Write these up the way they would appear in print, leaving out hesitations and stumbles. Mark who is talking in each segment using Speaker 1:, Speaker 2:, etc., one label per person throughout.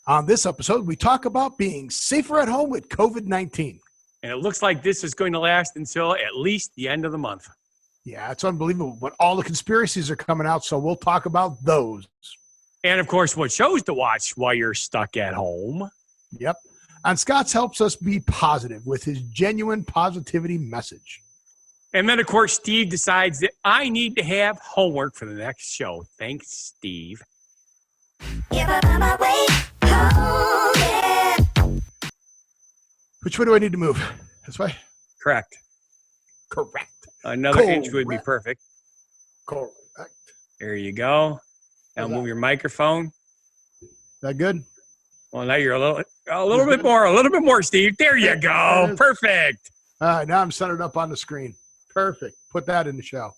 Speaker 1: On this episode, we talk about being safer at home with COVID-19.
Speaker 2: And it looks like this is going to last until at least the end of the month.
Speaker 1: Yeah, it's unbelievable, but all the conspiracies are coming out, so we'll talk about those.
Speaker 2: And, of course, what shows to watch while you're stuck at home.
Speaker 1: Yep. And Scott's helps us be positive with his genuine positivity message.
Speaker 2: And then, of course, Steve decides that I need to have homework for the next show. Thanks, Steve.
Speaker 1: Which way do I need to move? This way?
Speaker 2: Correct.
Speaker 1: Correct.
Speaker 2: Another inch would be perfect.
Speaker 1: Correct.
Speaker 2: There you go. Now move your microphone.
Speaker 1: Is that good?
Speaker 2: Well, now you're a little bit more, Steve. There you go. Perfect.
Speaker 1: All right, now I'm centered up on the screen. Perfect. Put that in the show.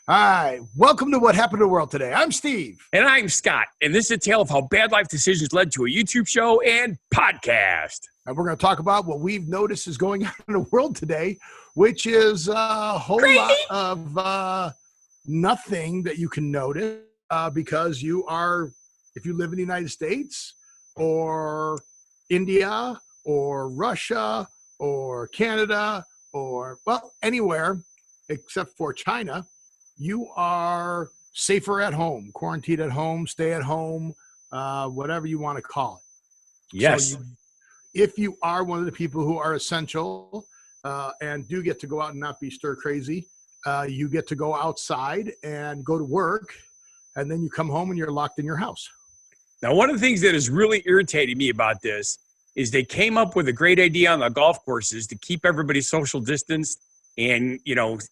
Speaker 1: All right. Welcome to What Happened to the World Today. I'm Steve.
Speaker 2: And I'm Scott. And this is a tale of how bad life decisions led to a YouTube show and podcast.
Speaker 1: And we're going to talk about what we've noticed is going on in the world today, which is a whole lot of nothing that you can notice because if you live in the United States or India or Russia or Canada or, well, anywhere except for China, you are safer at home, quarantined at home, stay at home, whatever you want to call it.
Speaker 2: Yes.
Speaker 1: So if you are one of the people who are essential and do get to go out and not be stir crazy, you get to go outside and go to work, and then you come home and you're locked in your house.
Speaker 2: Now, one of the things that has really irritated me about this is they came up with a great idea on the golf courses to keep everybody social distanced and,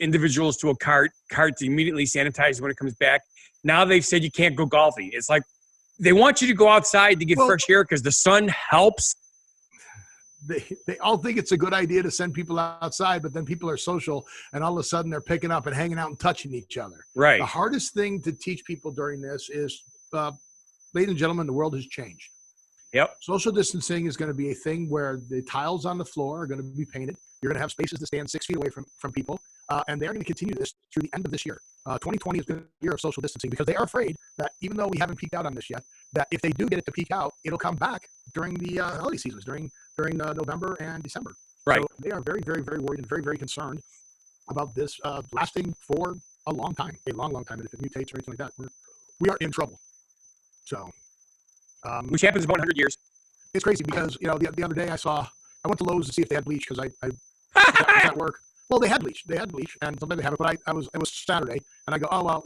Speaker 2: individuals to a cart to immediately sanitize when it comes back. Now they've said you can't go golfing. It's like they want you to go outside to get fresh air because the sun helps.
Speaker 1: They all think it's a good idea to send people outside, but then people are social, and all of a sudden they're picking up and hanging out and touching each other.
Speaker 2: Right.
Speaker 1: The hardest thing to teach people during this is, ladies and gentlemen, the world has changed.
Speaker 2: Yep.
Speaker 1: Social distancing is going to be a thing where the tiles on the floor are going to be painted. You're going to have spaces to stand 6 feet away from people, and they're going to continue this through the end of this year. 2020 is going to be a year of social distancing because they are afraid that even though we haven't peaked out on this yet, that if they do get it to peak out, it'll come back during the holiday seasons, during November and December.
Speaker 2: Right.
Speaker 1: So they are very, very, very worried and very, very concerned about this lasting for a long time, a long, long time. And if it mutates or anything like that, we are in trouble. So.
Speaker 2: Which happens about 100 years.
Speaker 1: It's crazy because, the other day I went to Lowe's to see if they had bleach because I was at work. Well, they had bleach, and sometimes they have it, but it was Saturday, and I go, oh, well,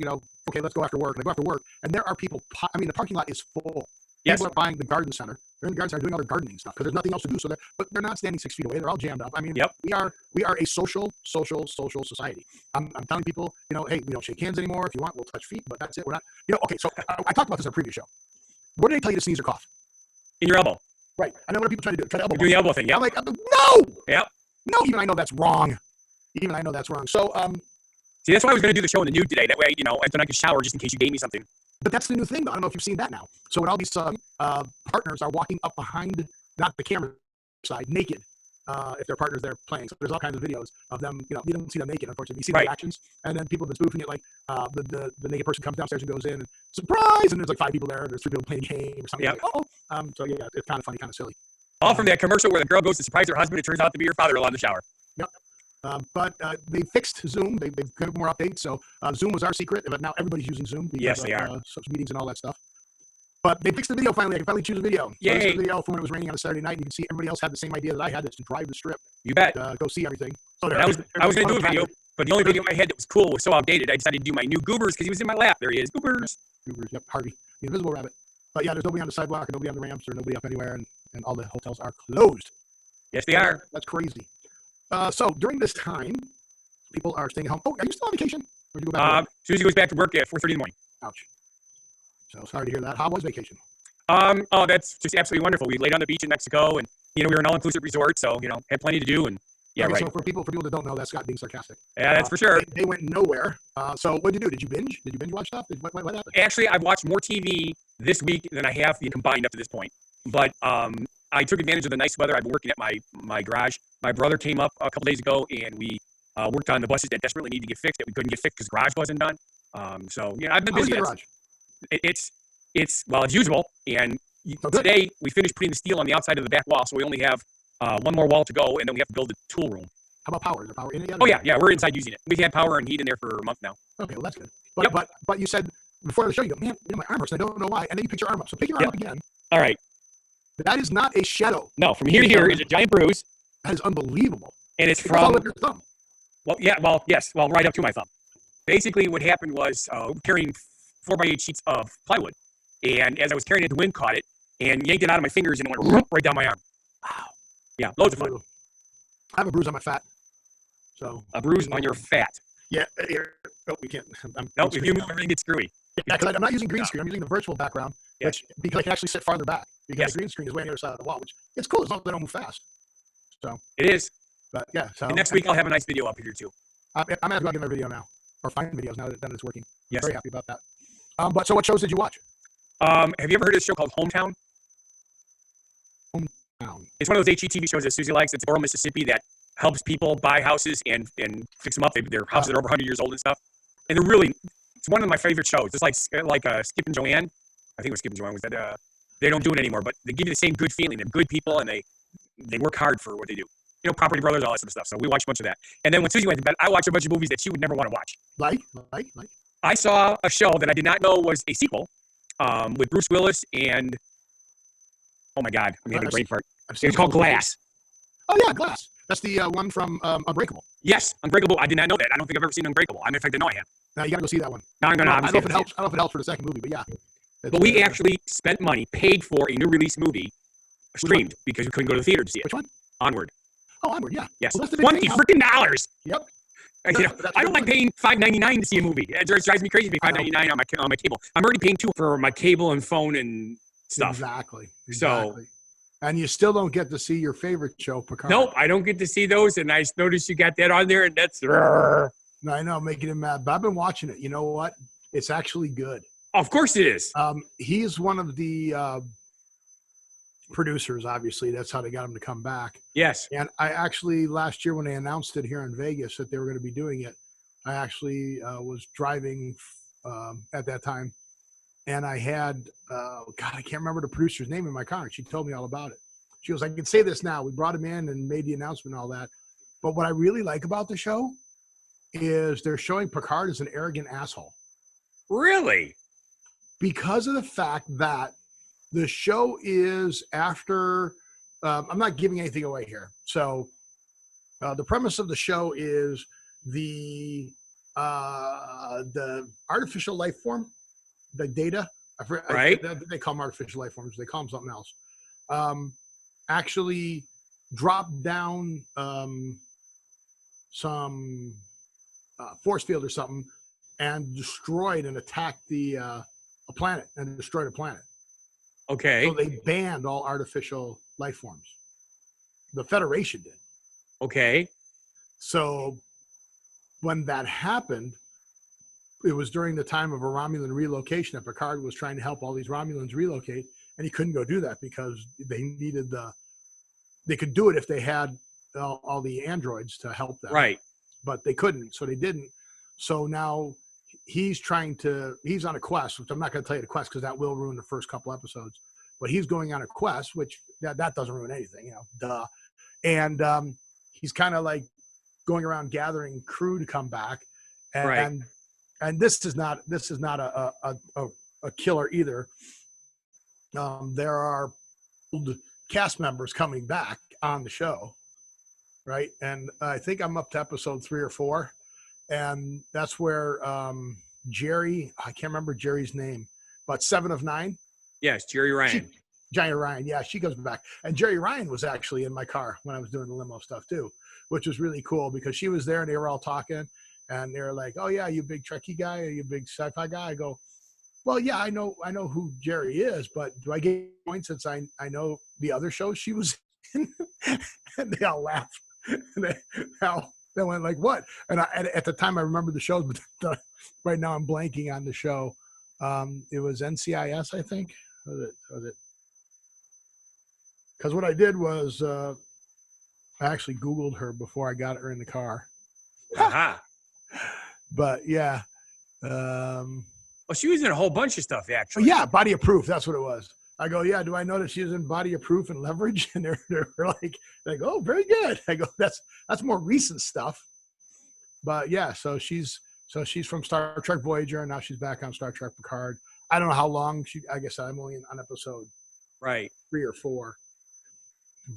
Speaker 1: okay, let's go after work. And I go after work, and there are people, the parking lot is full.
Speaker 2: Yes.
Speaker 1: People are buying the garden center. They're in the garden center doing other gardening stuff because there's nothing else to do. But they're not standing 6 feet away. They're all jammed up.
Speaker 2: Yep.
Speaker 1: We are a social society. I'm telling people, hey, we don't shake hands anymore. If you want, we'll touch feet, but that's it. We're not, okay, so I talked about this in a previous show. What did they tell you to sneeze or cough?
Speaker 2: In your elbow.
Speaker 1: Right. I know what are people trying to do. Try to elbow.
Speaker 2: You're doing the elbow thing, yeah.
Speaker 1: I'm like, no!
Speaker 2: Yep.
Speaker 1: No, even I know that's wrong. So,
Speaker 2: see, that's why I was going to do the show in the nude today. That way, and then I could shower just in case you gave me something.
Speaker 1: But that's the new thing, though. I don't know if you've seen that now. So when all these partners are walking up behind, not the camera side, naked, if their partners there playing. So there's all kinds of videos of them, you don't see them naked, unfortunately. You see the reactions, and then people have been spoofing it like the naked person comes downstairs and goes in, and surprise, and there's like 5 people there, and there's 3 people playing a game or something.
Speaker 2: Yep.
Speaker 1: Like, so yeah, it's kind of funny, kind of silly.
Speaker 2: All from that commercial where the girl goes to surprise her husband. It turns out to be her father-in-law in the shower.
Speaker 1: Yep. But they fixed Zoom. They've got more updates. So Zoom was our secret, but now everybody's using Zoom because
Speaker 2: yes, they are.
Speaker 1: Such meetings and all that stuff. But they fixed the video finally. I can finally choose a video.
Speaker 2: Yay.
Speaker 1: So this is a video from when it was raining on a Saturday night. And you can see everybody else had the same idea that I had. It's to drive the strip.
Speaker 2: You bet.
Speaker 1: Go see everything. So
Speaker 2: I was going to do a video, but the only video in my head that was cool was so outdated. I decided to do my new Goobers because he was in my lap. There he is. Goobers.
Speaker 1: Yep. Harvey, the invisible rabbit. But yeah, there's nobody on the sidewalk, or nobody on the ramps, or nobody up anywhere, and all the hotels are closed.
Speaker 2: Yes, they are.
Speaker 1: That's crazy. So during this time, people are staying at home. Oh, are you still on vacation? Or did you go back to work?
Speaker 2: Susie goes back to work at 4:30 in the morning.
Speaker 1: Ouch. So sorry to hear that. How was vacation?
Speaker 2: Oh, that's just absolutely wonderful. We laid on the beach in Mexico, and we were an all-inclusive resort, so had plenty to do. And yeah,
Speaker 1: okay,
Speaker 2: right.
Speaker 1: So for people that don't know, that's Scott being sarcastic.
Speaker 2: Yeah, that's for sure.
Speaker 1: They went nowhere. So what did you do? Did you binge? Did you binge watch stuff? What happened?
Speaker 2: Actually, I've watched more TV this week than I have combined up to this point. But I took advantage of the nice weather. I've been working at my garage. My brother came up a couple days ago, and we worked on the buses that desperately need to get fixed that we couldn't get fixed because the garage wasn't done. So I've been busy.
Speaker 1: How's the garage?
Speaker 2: It's usual, and today we finished putting the steel on the outside of the back wall, so we only have one more wall to go, and then we have to build a tool room.
Speaker 1: How about power? Is there power in it yet?
Speaker 2: Oh yeah, we're inside using it. We've had power and heat in there for a month now.
Speaker 1: Okay, well that's good. But you said before the show, you go, man, my arm hurts. I don't know why. And then you pick your arm up. So pick your arm up again.
Speaker 2: All right.
Speaker 1: That is not a shadow.
Speaker 2: No, from here to here is a giant bruise.
Speaker 1: That is unbelievable.
Speaker 2: And it's
Speaker 1: all with your thumb.
Speaker 2: Well, right up to my thumb. Basically, what happened was carrying 4x8 sheets of plywood, and as I was carrying it, the wind caught it and yanked it out of my fingers and it went right down my arm. Wow. Yeah, loads of fun.
Speaker 1: I have a bruise on my fat. So
Speaker 2: a bruise on your fat.
Speaker 1: Yeah. Here. Oh, we can't.
Speaker 2: Nope. If you move, everything gets screwy.
Speaker 1: Yeah, because I'm not using green screen. I'm using the virtual background, because I can actually sit farther back. Because the green screen is way on the other side of the wall, which it's cool as long as they don't move fast. So
Speaker 2: it is.
Speaker 1: But yeah. So
Speaker 2: and next week I'll have a nice video up here too.
Speaker 1: I'm gonna have to go get my video now, or find videos now that it's working.
Speaker 2: Yes.
Speaker 1: I'm very happy about that. But so what shows did you watch?
Speaker 2: Have you ever heard of a show called Hometown?
Speaker 1: Hometown.
Speaker 2: It's one of those HGTV shows that Susie likes. It's rural Mississippi that helps people buy houses and fix them up. Their houses are over 100 years old and stuff. And it's one of my favorite shows. It's like Skip and Joanne. I think it was Skip and Joanne. Was that they don't do it anymore, but they give you the same good feeling. They're good people and they work hard for what they do. You know, Property Brothers, all that sort of stuff. So we watched a bunch of that. And then when Susie went to bed, I watched a bunch of movies that she would never want to watch. Like? I saw a show that I did not know was a sequel with Bruce Willis and, oh my God, I'm having a brain fart. It's called Glass.
Speaker 1: Oh, yeah, Glass. That's the one from Unbreakable.
Speaker 2: Yes, Unbreakable. I did not know that. I don't think I've ever seen Unbreakable. In fact, I know I have.
Speaker 1: Now you got to go see that one.
Speaker 2: Now I'm going to.
Speaker 1: I don't know if it helps. I don't know if it helps for the second movie, but yeah.
Speaker 2: But we actually spent money, paid for a new release movie, streamed because we couldn't go to the theater to see it.
Speaker 1: Which one?
Speaker 2: Onward.
Speaker 1: Oh, Onward, yeah.
Speaker 2: Yes. Well, $20 freaking dollars.
Speaker 1: Yep.
Speaker 2: I don't like paying $5.99 to see a movie. It drives me crazy to pay $5.99 on my cable. I'm already paying $2 for my cable and phone and stuff.
Speaker 1: Exactly.
Speaker 2: So,
Speaker 1: and you still don't get to see your favorite show, Picard.
Speaker 2: Nope, I don't get to see those, and I noticed you got that on there, and that's.
Speaker 1: No, I know, making him mad. But I've been watching it. You know what? It's actually good.
Speaker 2: Of course it is.
Speaker 1: He's one of the producers, obviously. That's how they got him to come back.
Speaker 2: Yes.
Speaker 1: And I actually, last year when they announced it here in Vegas that they were going to be doing it, I actually was driving at that time. And I had, God, I can't remember the producer's name in my car. And she told me all about it. She goes, I can say this now. We brought him in and made the announcement and all that. But what I really like about the show is they're showing Picard as an arrogant asshole.
Speaker 2: Really?
Speaker 1: Because of the fact that the show is after, I'm not giving anything away here. So the premise of the show is the artificial life form, the data,
Speaker 2: right?
Speaker 1: They call them artificial life forms. They call them something else. Actually dropped down some force field or something and destroyed and attacked a planet and destroyed a planet.
Speaker 2: Okay.
Speaker 1: So they banned all artificial life forms. The Federation did.
Speaker 2: Okay.
Speaker 1: So when that happened, it was during the time of a Romulan relocation that Picard was trying to help all these Romulans relocate, and he couldn't go do that because they needed they could do it if they had all the androids to help them.
Speaker 2: Right.
Speaker 1: But they couldn't, so they didn't. So now he's on a quest, which I'm not going to tell you the quest because that will ruin the first couple episodes. But he's going on a quest, which that doesn't ruin anything, duh. And he's kind of like going around gathering crew to come back. And this is not a killer either. There are old cast members coming back on the show, right? And I think I'm up to episode 3 or 4, and that's where Jerry, I can't remember Jerry's name, but 7 of 9.
Speaker 2: Yes, Jerry Ryan.
Speaker 1: Jerry Ryan, yeah, she goes back. And Jerry Ryan was actually in my car when I was doing the limo stuff too, which was really cool because she was there and they were all talking. And they're like, "Oh yeah, you big Trekkie guy? Are you a big sci-fi guy?" I go, "Well, yeah, I know who Jerry is, but do I get points since I know the other shows she was in?" And they all laughed. And they went like, "What?" And at the time I remember the shows, but right now I'm blanking on the show. It was NCIS, I think. Was it? Because what I did was I actually Googled her before I got her in the car.
Speaker 2: Aha.
Speaker 1: But yeah.
Speaker 2: Well, she was in a whole bunch of stuff, actually.
Speaker 1: Yeah, Body of Proof. That's what it was. I go, yeah. Do I know that she's in Body of Proof and Leverage? And they're like, oh, very good. I go, that's more recent stuff. But yeah, so she's from Star Trek Voyager, and now she's back on Star Trek Picard. I don't know how long I guess I'm only on episode
Speaker 2: right
Speaker 1: 3 or 4.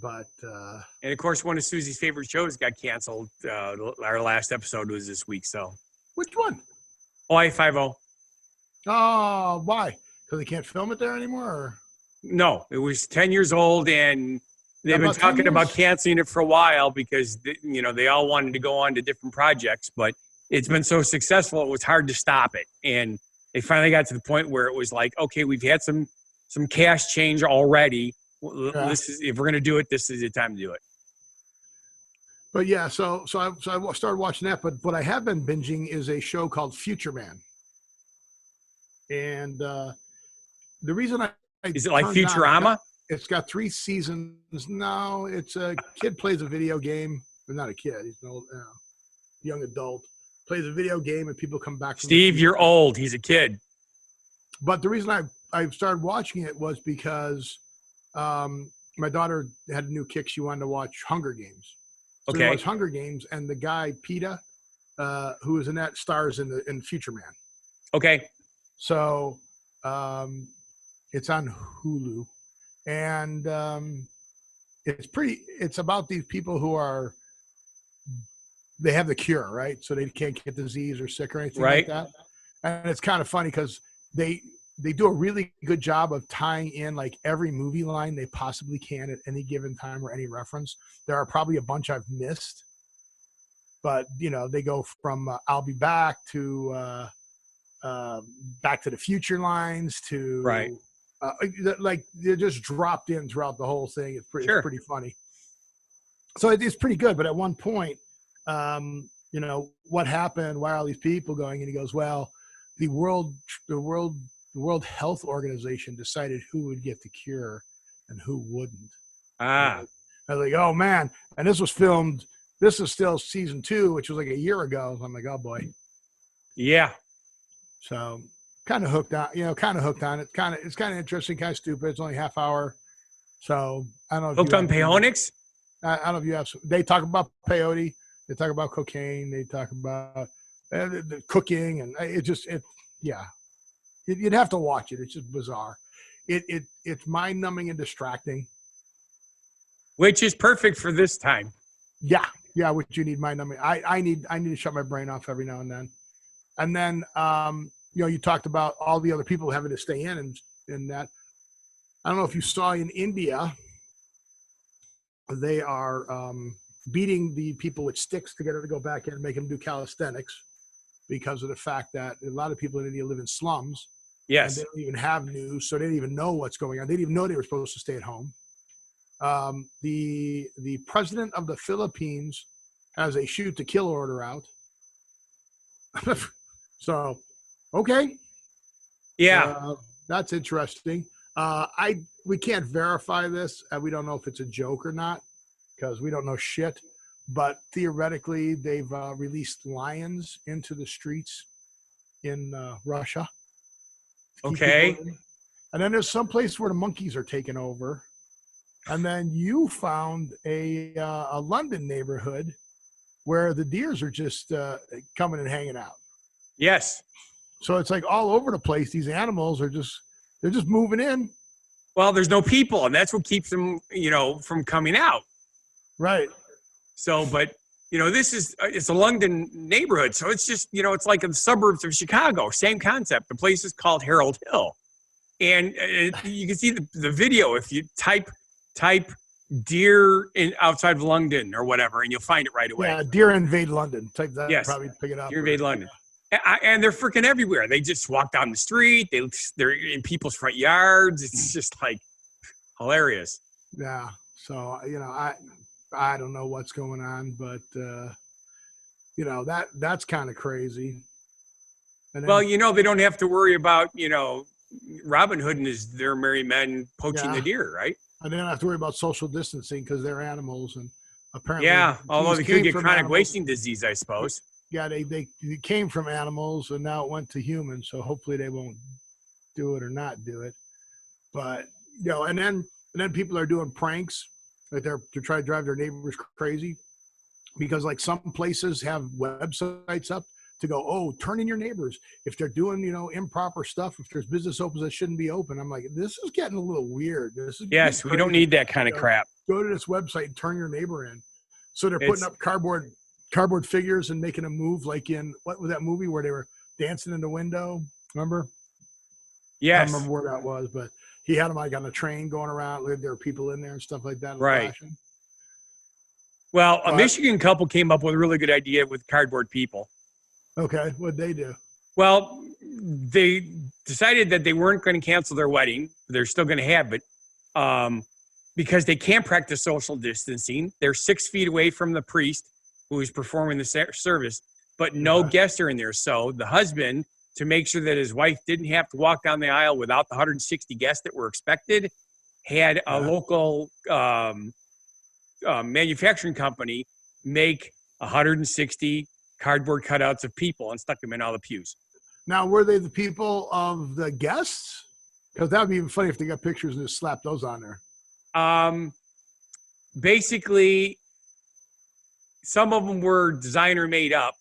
Speaker 1: But
Speaker 2: and of course, one of Susie's favorite shows got canceled. Our last episode was this week. So
Speaker 1: which one?
Speaker 2: Hawaii 5-0.
Speaker 1: Oh, why? Because they can't film it there anymore? Or?
Speaker 2: No, it was 10 years old, and they've been
Speaker 1: About 10
Speaker 2: talking about
Speaker 1: years?
Speaker 2: canceling it for a while because they all wanted to go on to different projects, but it's been so successful it was hard to stop it. And they finally got to the point where it was like, okay, we've had some cash change already.
Speaker 1: Yeah.
Speaker 2: This is, if we're going to do it, this is the time to do it.
Speaker 1: But yeah, so I started watching that. But what I have been binging is a show called Future Man. And the reason I
Speaker 2: is it like
Speaker 1: turned on
Speaker 2: Futurama?
Speaker 1: it's got 3 seasons. No, it's a kid plays a video game, but not a kid. He's an old, young adult. Plays a video game, and people come back.
Speaker 2: Steve, you're old. He's a kid.
Speaker 1: But the reason I started watching it was because my daughter had a new kick. She wanted to watch Hunger Games. So
Speaker 2: Okay.
Speaker 1: we watched Hunger Games, and the guy PETA, who is in that, stars in Future Man.
Speaker 2: Okay.
Speaker 1: So it's on Hulu, and it's about these people who they have the cure, right? So they can't get disease or sick or anything like that. And it's kind of funny because they do a really good job of tying in like every movie line they possibly can at any given time or any reference. There are probably a bunch I've missed, but they go from I'll be back to Back to the Future lines to
Speaker 2: right.
Speaker 1: Like they're just dropped in throughout the whole thing. It's pretty funny. So it's pretty good. But at one point, what happened? Why are all these people going? And he goes, well, the World Health Organization decided who would get the cure and who wouldn't. I was like, oh man. And this was filmed. This is still season 2, which was like a year ago. I'm like, oh boy.
Speaker 2: Yeah.
Speaker 1: So kind of hooked on it. It's kind of interesting, kind of stupid. It's only half hour. So I don't know.
Speaker 2: Hooked on Peonics?
Speaker 1: I don't know if you have. They talk about peyote. They talk about cocaine. They talk about the cooking, and yeah. You'd have to watch it. It's just bizarre. It's mind numbing and distracting. Which
Speaker 2: is perfect for this time.
Speaker 1: Yeah. Yeah. Which you need mind numbing. I need to shut my brain off every now and then. And then, you talked about all the other people having to stay in and that. I don't know if you saw in India, they are beating the people with sticks to get them to go back in and make them do calisthenics because of the fact that a lot of people in India live in slums.
Speaker 2: Yes.
Speaker 1: And they don't even have news, so they didn't even know what's going on. They didn't even know they were supposed to stay at home. The president of the Philippines has a shoot to kill order out. So, okay.
Speaker 2: Yeah.
Speaker 1: That's interesting. We can't verify this. We don't know if it's a joke or not because we don't know shit. But theoretically, they've released lions into the streets in Russia.
Speaker 2: Okay.
Speaker 1: And then there's some place where the monkeys are taking over. And then you found a London neighborhood where the deers are just coming and hanging out.
Speaker 2: Yes.
Speaker 1: So it's like all over the place. These animals they're just moving in.
Speaker 2: Well, there's no people, and that's what keeps them, from coming out.
Speaker 1: Right.
Speaker 2: So, but it's a London neighborhood, so it's just it's like in the suburbs of Chicago. Same concept. The place is called Harold Hill, and you can see the video if you type deer outside of London or whatever, and you'll find it right away.
Speaker 1: Yeah, deer invade London. Type that.
Speaker 2: Yes.
Speaker 1: Probably pick it up.
Speaker 2: Deer invade London. And they're freaking everywhere. They just walk down the street. They're in people's front yards. It's just like hilarious.
Speaker 1: Yeah. So, I don't know what's going on, but, that's kind of crazy. And then,
Speaker 2: they don't have to worry about, Robin Hood and their merry men poaching the deer, right?
Speaker 1: And they don't have to worry about social distancing because they're animals. And apparently.
Speaker 2: Yeah. Although they could get chronic
Speaker 1: animals.
Speaker 2: wasting disease, I suppose.
Speaker 1: Yeah, they came from animals and now it went to humans, so hopefully they won't do it or not do it. But and then people are doing pranks, like they're trying to drive their neighbors crazy, because like some places have websites up to go, oh, turn in your neighbors if they're doing, improper stuff, if there's business opens that shouldn't be open. I'm like, this is getting a little weird. This is
Speaker 2: Yes, we don't need that kind of crap.
Speaker 1: Go to this website and turn your neighbor in. So they're putting up cardboard figures and making a move, like in, what was that movie where they were dancing in the window? Remember?
Speaker 2: Yes.
Speaker 1: I don't remember where that was, but he had them like on a train going around. There were people in there and stuff like that.
Speaker 2: Right.
Speaker 1: Flashing.
Speaker 2: Well, a Michigan couple came up with a really good idea with cardboard people.
Speaker 1: Okay, what'd they do?
Speaker 2: Well, they decided that they weren't going to cancel their wedding. They're still going to have it because they can't practice social distancing. They're 6 feet away from the priest who is performing the service, but no guests are in there. So the husband, to make sure that his wife didn't have to walk down the aisle without the 160 guests that were expected, had a local manufacturing company make 160 cardboard cutouts of people and stuck them in all the pews.
Speaker 1: Now, were they the people of the guests? Because that would be even funny if they got pictures and just slapped those on there.
Speaker 2: Basically, some of them were designer made up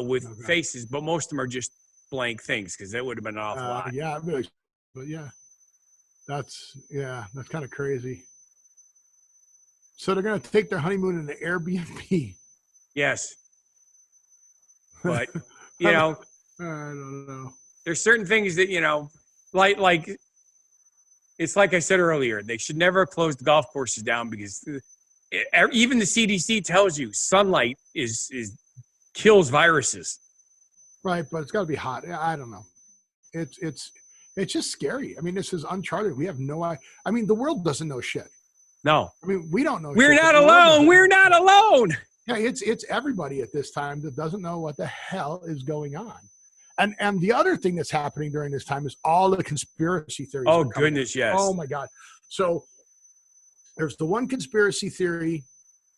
Speaker 2: with faces, but most of them are just blank things, because that would have been an awful lot.
Speaker 1: Yeah, really, but that's kind of crazy. So they're going to take their honeymoon in an Airbnb.
Speaker 2: Yes. But,
Speaker 1: I don't know.
Speaker 2: There's certain things that, like it's like I said earlier, they should never close the golf courses down, because even the CDC tells you sunlight kills viruses.
Speaker 1: Right, but it's got to be hot. I don't know. It's just scary. I mean, this is uncharted. We have no idea. I mean, the world doesn't know shit.
Speaker 2: No.
Speaker 1: I mean, we don't know.
Speaker 2: We're not alone. We're not alone.
Speaker 1: Yeah, it's everybody at this time that doesn't know what the hell is going on. And the other thing that's happening during this time is all the conspiracy theories.
Speaker 2: Oh, goodness, yes.
Speaker 1: Oh, my God. So there's the one conspiracy theory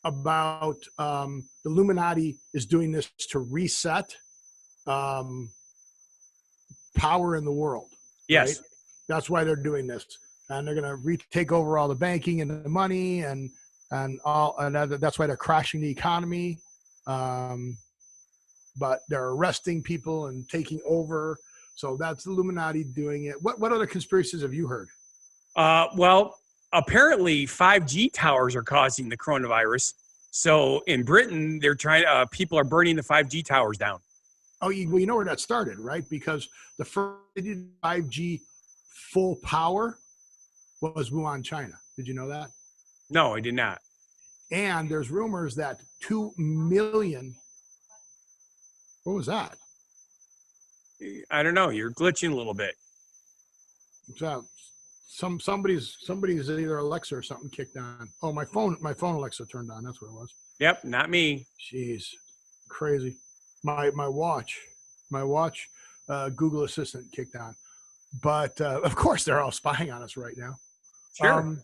Speaker 1: about the Illuminati is doing this to reset power in the world.
Speaker 2: Yes.
Speaker 1: Right? That's why they're doing this. And they're going to take over all the banking and the money and that's why they're crashing the economy. But they're arresting people and taking over. So that's the Illuminati doing it. What other conspiracies have you heard?
Speaker 2: Well, apparently 5G towers are causing the coronavirus. So in Britain, they're people are burning the 5G towers down.
Speaker 1: Oh, well, you know where that started, right? Because the first 5G full power was Wuhan, China. Did you know that?
Speaker 2: No, I did not.
Speaker 1: And there's rumors that 2 million. What was that?
Speaker 2: I don't know. You're glitching a little bit.
Speaker 1: So somebody's either Alexa or something kicked on. Oh, my phone Alexa turned on. That's what it was.
Speaker 2: Yep, not me.
Speaker 1: Jeez, crazy. My watch Google Assistant kicked on. But of course they're all spying on us right now.
Speaker 2: Sure.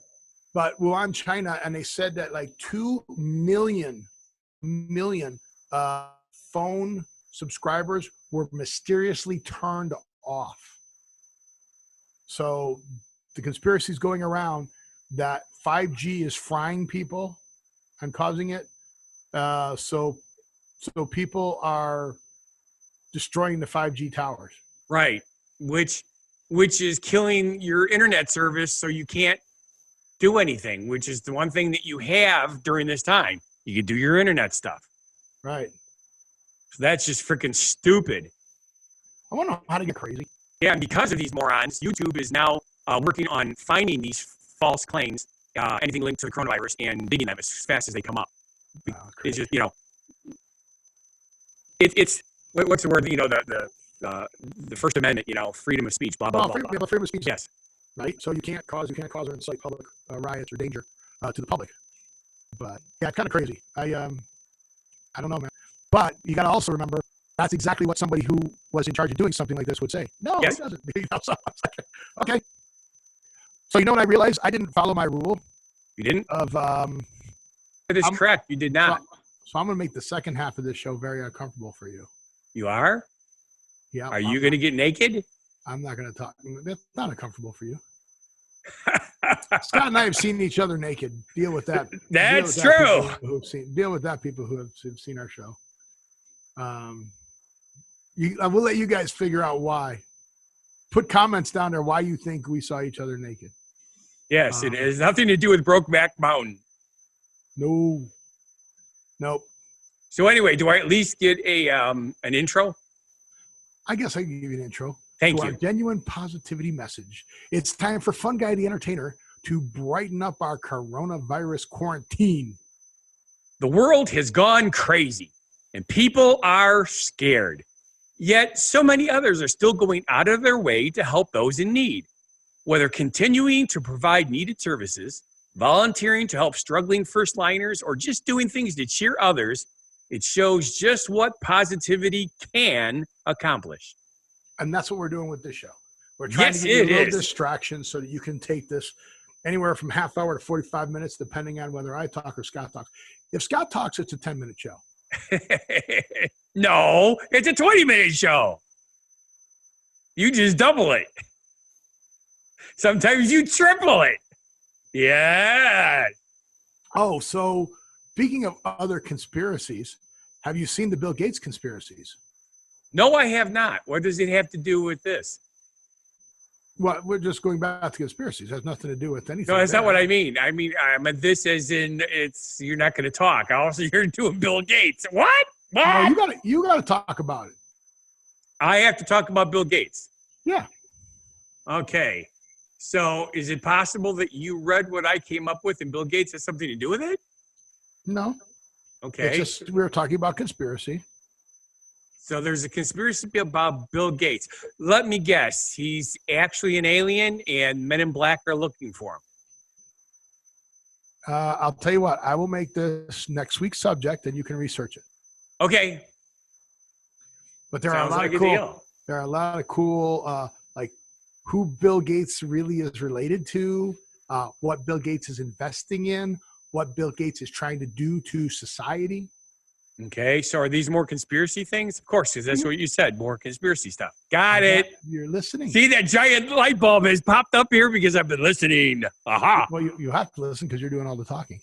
Speaker 1: But Wuhan, China, and they said that like 2 million phone subscribers were mysteriously turned off. So the conspiracy is going around that 5G is frying people and causing it. So people are destroying the 5G towers.
Speaker 2: Right. Which is killing your internet service, so you can't do anything, which is the one thing that you have during this time. You can do your internet stuff.
Speaker 1: Right.
Speaker 2: So that's just freaking stupid.
Speaker 1: I want to know how to get crazy.
Speaker 2: Yeah, and because of these morons, YouTube is now working on finding these false claims, anything linked to the coronavirus, and digging them as fast as they come up. It's just, it's what's the word? The First Amendment, freedom of speech, blah blah blah.
Speaker 1: Freedom of speech.
Speaker 2: Yes.
Speaker 1: Right. So you can't cause or incite public riots or danger to the public. But yeah, it's kind of crazy. I don't know, man. But you got to also remember that's exactly what somebody who was in charge of doing something like this would say. No,
Speaker 2: yes.
Speaker 1: It doesn't. Okay. So you know what I realized? I didn't follow my rule.
Speaker 2: You didn't?
Speaker 1: That
Speaker 2: is correct. You did not.
Speaker 1: So I'm going to make the second half of this show very uncomfortable for you.
Speaker 2: You are?
Speaker 1: Yeah.
Speaker 2: Are you going to get naked?
Speaker 1: I'm not going to talk. That's not uncomfortable for you. Scott and I have seen each other naked. Deal with that.
Speaker 2: That's true.
Speaker 1: Deal with that. People who have seen our show. I will let you guys figure out why. Put comments down there why you think we saw each other naked.
Speaker 2: Yes, it has nothing to do with Brokeback Mountain.
Speaker 1: No. Nope.
Speaker 2: So anyway, do I at least get an intro?
Speaker 1: I guess I can give you an intro.
Speaker 2: Thank
Speaker 1: to
Speaker 2: you.
Speaker 1: Our genuine positivity message. It's time for Funguy the Entertainer to brighten up our coronavirus quarantine.
Speaker 2: The world has gone crazy, and people are scared. Yet so many others are still going out of their way to help those in need. Whether continuing to provide needed services, volunteering to help struggling first liners, or just doing things to cheer others, it shows just what positivity can accomplish.
Speaker 1: And that's what we're doing with this show. We're trying to give you a little distraction so that you can take this anywhere from half hour to 45 minutes, depending on whether I talk or Scott talks. If Scott talks, it's a 10-minute show.
Speaker 2: No, it's a 20-minute show. You just double it. Sometimes you triple it. Yeah.
Speaker 1: Oh, so speaking of other conspiracies, have you seen the Bill Gates conspiracies?
Speaker 2: No, I have not. What does it have to do with this?
Speaker 1: Well, we're just going back to conspiracies. It has nothing to do with anything.
Speaker 2: No, that's not what I mean. I mean this as in you're not going to talk. Also, you're doing Bill Gates. What?
Speaker 1: No, you gotta talk about it.
Speaker 2: I have to talk about Bill Gates.
Speaker 1: Yeah.
Speaker 2: Okay. So is it possible that you read what I came up with and Bill Gates has something to do with it?
Speaker 1: No.
Speaker 2: Okay.
Speaker 1: It's just we were talking about conspiracy.
Speaker 2: So there's a conspiracy about Bill Gates. Let me guess. He's actually an alien and Men in Black are looking for him.
Speaker 1: I'll tell you what. I will make this next week's subject and you can research it.
Speaker 2: Okay.
Speaker 1: But there are a lot of cool like who Bill Gates really is related to, what Bill Gates is investing in, what Bill Gates is trying to do to society.
Speaker 2: Okay, so are these more conspiracy things? Of course, because that's what you said, more conspiracy stuff. Got it.
Speaker 1: You're listening.
Speaker 2: See, that giant light bulb has popped up here because I've been listening. Aha.
Speaker 1: Well, you have to listen because you're doing all the talking.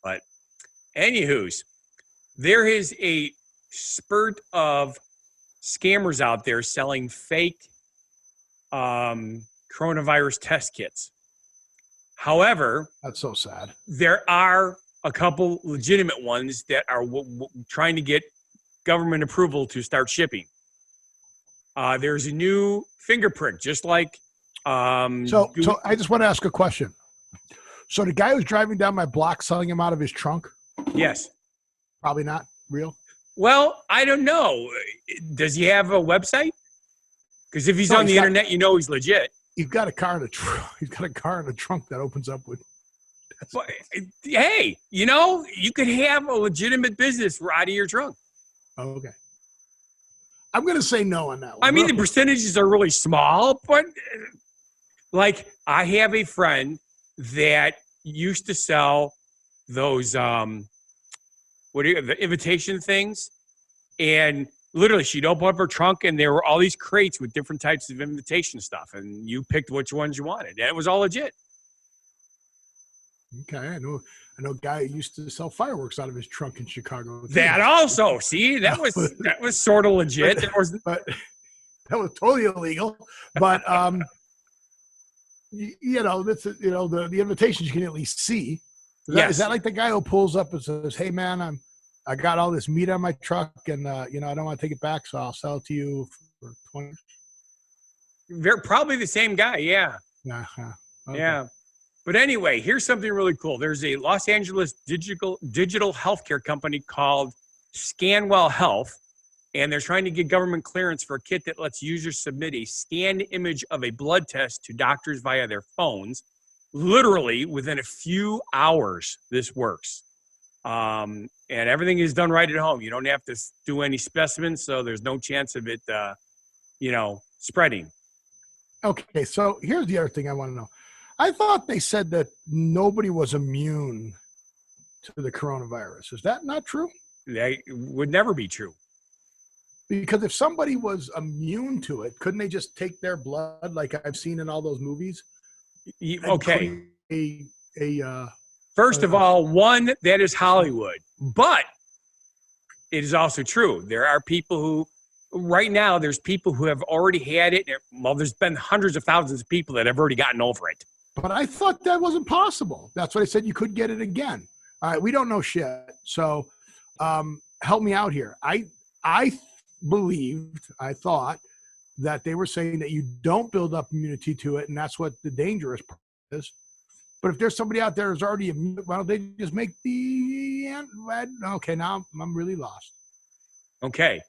Speaker 2: But anywho's, there is a spurt of scammers out there selling fake coronavirus test kits. However,
Speaker 1: that's so sad.
Speaker 2: There are a couple legitimate ones that are trying to get government approval to start shipping. There's a new finger prick, just like.
Speaker 1: So I just want to ask a question. So the guy who's driving down my block selling him out of his trunk?
Speaker 2: Yes.
Speaker 1: Probably not real.
Speaker 2: Well, I don't know. Does he have a website? Because if he's on the internet, you know he's legit.
Speaker 1: He's got a car in the trunk. He's got a car in the trunk that opens up with.
Speaker 2: But, hey, you could have a legitimate business out of your trunk.
Speaker 1: Okay. I'm going to say no on that one.
Speaker 2: I mean, the percentages are really small, but like I have a friend that used to sell those the invitation things, and literally she'd open up her trunk and there were all these crates with different types of invitation stuff, and you picked which ones you wanted, and it was all legit.
Speaker 1: Okay, I know a guy who used to sell fireworks out of his trunk in Chicago.
Speaker 2: That also, see, that was sort of legit.
Speaker 1: But that was totally illegal. But that's the invitations you can at least see. Is that like the guy who pulls up and says, "Hey man, I got all this meat on my truck, and I don't want to take it back, so I'll sell it to you for $20."
Speaker 2: They're probably the same guy, yeah.
Speaker 1: Okay.
Speaker 2: Yeah. But anyway, here's something really cool. There's a Los Angeles digital healthcare company called Scanwell Health, and they're trying to get government clearance for a kit that lets users submit a scanned image of a blood test to doctors via their phones. Literally within a few hours, this works. And everything is done right at home. You don't have to do any specimens, so there's no chance of it, spreading.
Speaker 1: Okay, so here's the other thing I want to know. I thought they said that nobody was immune to the coronavirus. Is that not true?
Speaker 2: That would never be true.
Speaker 1: Because if somebody was immune to it, couldn't they just take their blood like I've seen in all those movies
Speaker 2: Okay.
Speaker 1: A
Speaker 2: First of all, one, that is Hollywood. But it is also true. There are people who, right now, there's people who have already had it. Well, there's been hundreds of thousands of people that have already gotten over it.
Speaker 1: But I thought that wasn't possible. That's what I said. You could get it again. All right. We don't know shit. So help me out here. I thought that they were saying that you don't build up immunity to it, and that's what the dangerous part is. But if there's somebody out there who's already immune, why don't they just make the okay, now I'm really lost.
Speaker 2: Okay.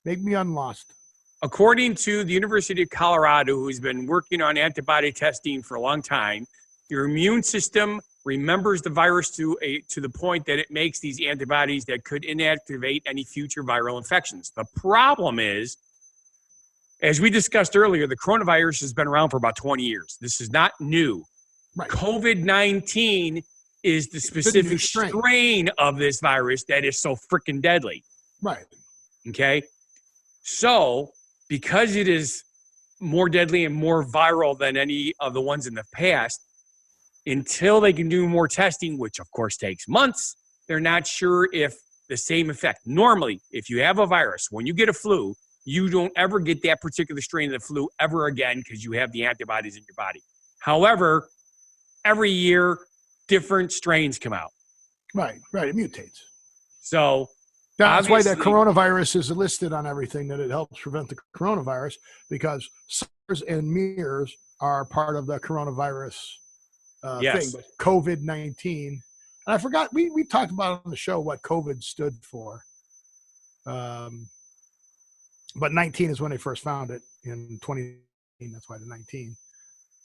Speaker 1: Make me unlost.
Speaker 2: According to the University of Colorado, who's been working on antibody testing for a long time, your immune system remembers the virus to the point that it makes these antibodies that could inactivate any future viral infections. The problem is, as we discussed earlier, the coronavirus has been around for about 20 years. This is not new.
Speaker 1: Right.
Speaker 2: COVID-19 is the specific strain of this virus that is so freaking deadly.
Speaker 1: Right.
Speaker 2: Okay. So, because it is more deadly and more viral than any of the ones in the past, until they can do more testing, which of course takes months, they're not sure if the same effect. Normally, if you have a virus, when you get a flu, you don't ever get that particular strain of the flu ever again because you have the antibodies in your body. However, every year, different strains come out.
Speaker 1: Right. It mutates.
Speaker 2: So
Speaker 1: that's why the coronavirus is listed on everything, that it helps prevent the coronavirus, because SARS and MERS are part of the coronavirus thing. But COVID-19, and I forgot, we talked about on the show what COVID stood for. But 19 is when they first found it in 2019. That's why the 19.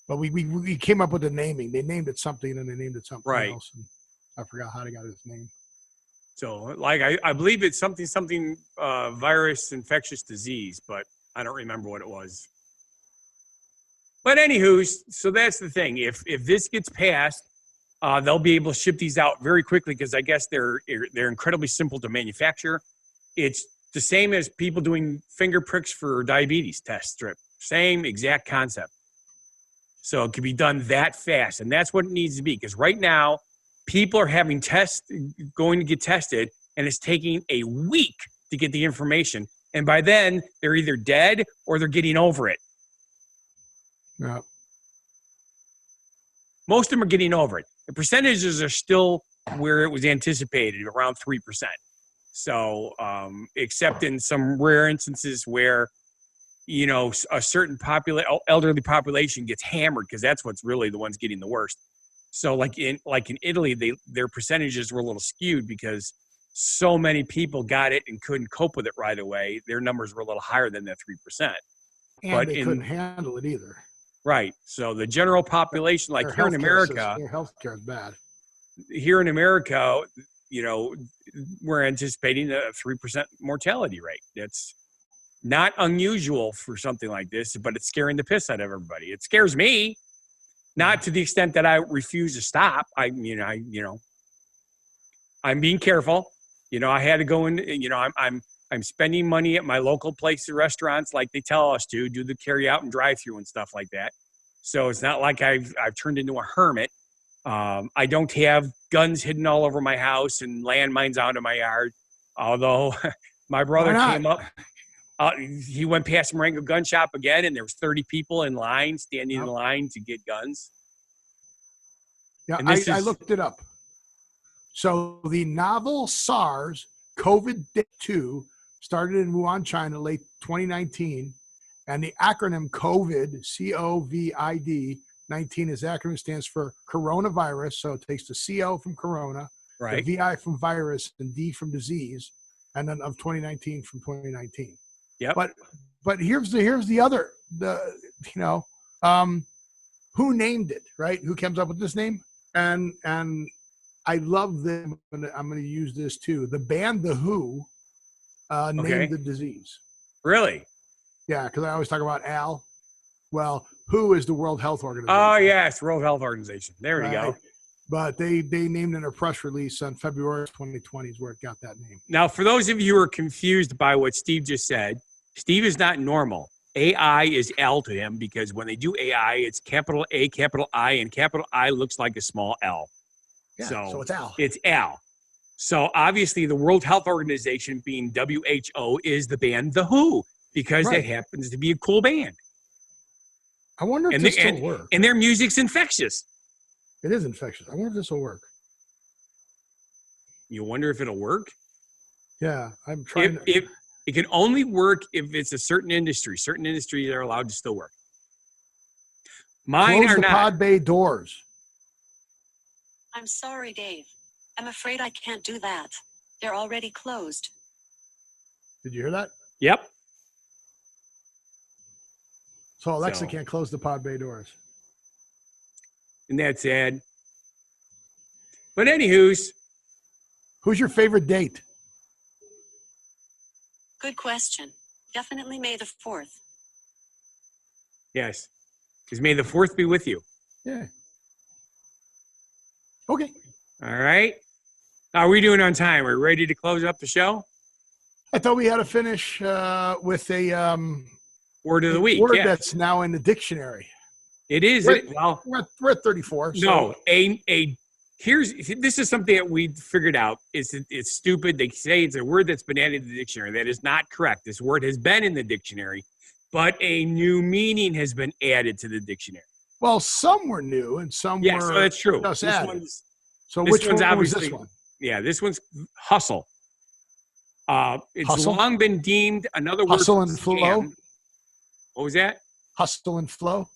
Speaker 1: But we came up with the naming. They named it something, and they named it something else. And I forgot how they got his name.
Speaker 2: So, like, I believe it's something virus infectious disease, but I don't remember what it was. But anywho, so that's the thing. If this gets passed, they'll be able to ship these out very quickly because I guess they're incredibly simple to manufacture. It's the same as people doing finger pricks for diabetes test strip. Same exact concept. So it can be done that fast, and that's what it needs to be. Because right now, people are having going to get tested, and it's taking a week to get the information. And by then, they're either dead or they're getting over it.
Speaker 1: Yeah.
Speaker 2: Most of them are getting over it. The percentages are still where it was anticipated, around 3%. So, except in some rare instances where, you know, a certain elderly population gets hammered, because that's what's really the ones getting the worst. So like in Italy, their percentages were a little skewed because so many people got it and couldn't cope with it right away. Their numbers were a little higher than that 3%.
Speaker 1: And they couldn't handle it either.
Speaker 2: Right. So the general population, like here in America,
Speaker 1: their healthcare is bad.
Speaker 2: Here in America, you know, we're anticipating a 3% mortality rate. That's not unusual for something like this, but it's scaring the piss out of everybody. It scares me. Not to the extent that I refuse to stop. I'm being careful. You know, I had to go in. You know, I'm spending money at my local place of restaurants, like they tell us to do the carry out and drive through and stuff like that. So it's not like I've turned into a hermit. I don't have guns hidden all over my house and landmines out of my yard. Although my brother came up. He went past Marengo gun shop again, and there was 30 people in line, standing in line to get guns.
Speaker 1: Yeah, I looked it up. So the novel SARS COVID-2 started in Wuhan, China, late 2019, and the acronym COVID, COVID, 19 is acronym, stands for coronavirus. So it takes the CO from corona,
Speaker 2: right,
Speaker 1: the VI from virus, and D from disease, and then of 2019 from 2019.
Speaker 2: Yep.
Speaker 1: But here's the other, who named it, right? Who comes up with this name? And I love them. I'm going to use this too. The band The Who named the disease.
Speaker 2: Really?
Speaker 1: Yeah, because I always talk about Al. Well, WHO is the World Health Organization.
Speaker 2: Oh yes, World Health Organization. There we go.
Speaker 1: But they named in a press release on February 2020 is where it got that name.
Speaker 2: Now, for those of you who are confused by what Steve just said, Steve is not normal. AI is L to him because when they do AI, it's capital A, capital I, and capital I looks like a small L.
Speaker 1: Yeah, so it's Al.
Speaker 2: It's Al. So obviously the World Health Organization, being WHO, is the band The Who, because
Speaker 1: Right.
Speaker 2: it happens to be a cool band.
Speaker 1: I wonder if this will work.
Speaker 2: And their music's infectious.
Speaker 1: It is infectious. I wonder if this will work.
Speaker 2: You wonder if it'll work?
Speaker 1: Yeah, I'm trying.
Speaker 2: If it can only work if it's a certain industry. Certain industries are allowed to still work. Mine
Speaker 1: Close
Speaker 2: are
Speaker 1: the
Speaker 2: not.
Speaker 1: pod bay doors.
Speaker 3: I'm sorry, Dave. I'm afraid I can't do that. They're already closed.
Speaker 1: Did you hear that?
Speaker 2: Yep.
Speaker 1: So Alexa can't close the pod bay doors.
Speaker 2: And that's sad. But anywho's.
Speaker 1: Who's your favorite date?
Speaker 3: Good question. Definitely May the 4th.
Speaker 2: Yes. Because May the 4th be with you.
Speaker 1: Yeah. Okay.
Speaker 2: All right. How are we doing on time? Are we ready to close up the show?
Speaker 1: I thought we had to finish with a
Speaker 2: word of the week.
Speaker 1: Word that's now in the dictionary.
Speaker 2: It is.
Speaker 1: Well, we're at 34. So.
Speaker 2: No, this is something that we figured out. It's stupid. They say it's a word that's been added to the dictionary. That is not correct. This word has been in the dictionary, but a new meaning has been added to the dictionary.
Speaker 1: Well, some were new and some were.
Speaker 2: So that's true.
Speaker 1: Just added. So which one was this one?
Speaker 2: Yeah, this one's hustle. It's
Speaker 1: hustle?
Speaker 2: Long been deemed another word.
Speaker 1: Hustle and flow.
Speaker 2: What was that?
Speaker 1: Hustle and flow.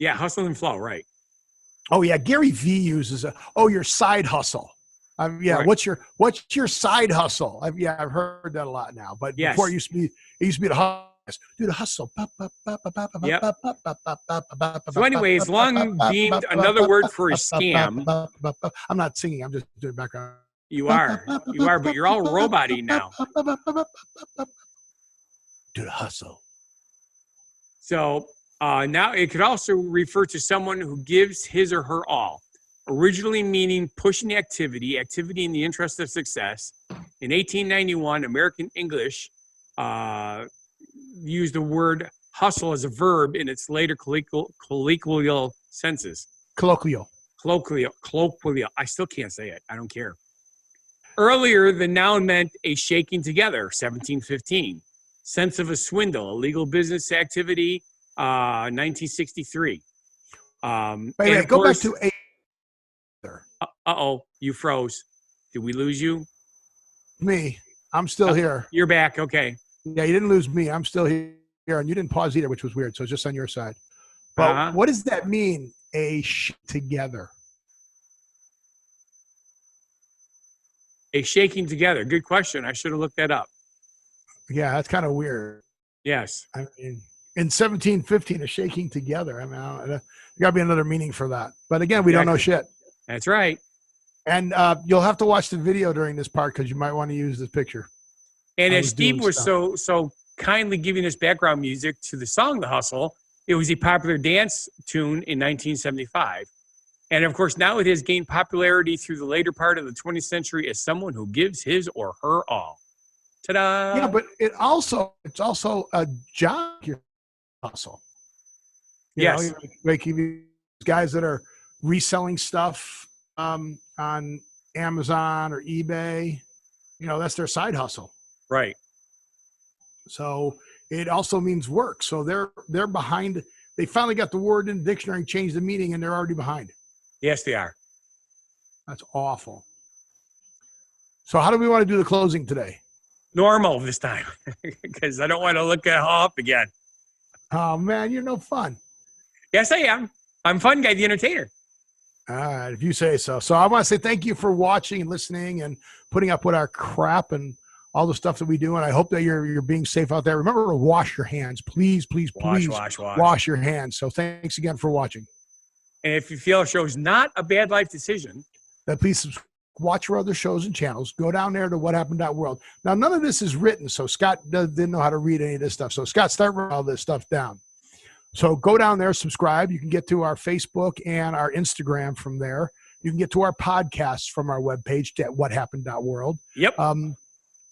Speaker 2: Yeah, hustle and flow. Right.
Speaker 1: Oh yeah, Gary V uses your side hustle. Yeah, right. What's your side hustle? I've heard that a lot now. But before it used to be the hustle. Do the hustle.
Speaker 2: Yep. So anyways, long deemed another word for a scam.
Speaker 1: I'm not singing. I'm just doing background.
Speaker 2: You are, but you're all robot-y now.
Speaker 1: Do the hustle.
Speaker 2: So now it could also refer to someone who gives his or her all, originally meaning pushing activity in the interest of success. In 1891, American English used the word hustle as a verb in its later colloquial senses. Colloquial. I still can't say it. I don't care. Earlier, the noun meant a shaking together, 1715. Sense of a swindle, a legal business activity, 1963.
Speaker 1: Wait, go back to
Speaker 2: Uh-oh, you froze. Did we lose you?
Speaker 1: Me. I'm still here.
Speaker 2: You're back. Okay.
Speaker 1: Yeah, you didn't lose me. I'm still here. And you didn't pause either, which was weird. So it's just on your side. But what does that mean, together?
Speaker 2: A shaking together. Good question. I should have looked that up.
Speaker 1: Yeah, that's kind of weird.
Speaker 2: Yes.
Speaker 1: I mean, in 1715, a shaking together. I mean, there got to be another meaning for that. But again, we don't know shit.
Speaker 2: That's right.
Speaker 1: And you'll have to watch the video during this part because you might want to use this picture.
Speaker 2: And as Steve was so kindly giving us background music to the song The Hustle, it was a popular dance tune in 1975. And of course, now it has gained popularity through the later part of the 20th century as someone who gives his or her all. Ta-da!
Speaker 1: Yeah, but it's also a job hustle.
Speaker 2: Yes.
Speaker 1: Like guys that are reselling stuff on Amazon or eBay, that's their side hustle.
Speaker 2: Right.
Speaker 1: So it also means work. So they're behind. They finally got the word in the dictionary, changed the meaning, and they're already behind.
Speaker 2: Yes, they are.
Speaker 1: That's awful. So how do we want to do the closing today?
Speaker 2: Normal this time, because I don't want to look up again.
Speaker 1: Oh, man, you're no fun.
Speaker 2: Yes, I am. I'm Funguy, the entertainer.
Speaker 1: All right, if you say so. So I want to say thank you for watching and listening and putting up with our crap and all the stuff that we do. And I hope that you're being safe out there. Remember to wash your hands. Please wash your hands. So thanks again for watching.
Speaker 2: And if you feel our show is not a bad life decision,
Speaker 1: then please watch our other shows and channels. Go down there to whathappened.world. Now, none of this is written, so Scott didn't know how to read any of this stuff. So Scott, start writing all this stuff down. So go down there, subscribe. You can get to our Facebook and our Instagram from there. You can get to our podcasts from our webpage at whathappened.world.
Speaker 2: Yep.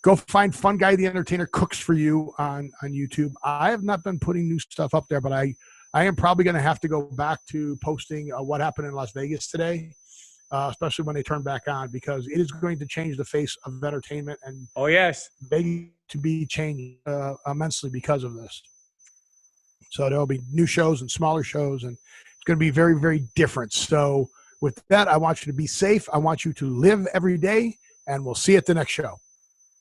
Speaker 1: Go find Funguy the Entertainer Cooks for You on YouTube. I have not been putting new stuff up there, but I am probably going to have to go back to posting what happened in Las Vegas today, especially when they turn back on, because it is going to change the face of entertainment, and
Speaker 2: Oh, yes.
Speaker 1: Vegas to be changed immensely because of this. So there'll be new shows and smaller shows, and it's going to be very, very different. So with that, I want you to be safe. I want you to live every day, and we'll see you at the next show.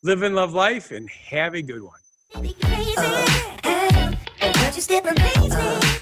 Speaker 2: Live and love life and have a good one.
Speaker 4: Crazy, but you still amaze me.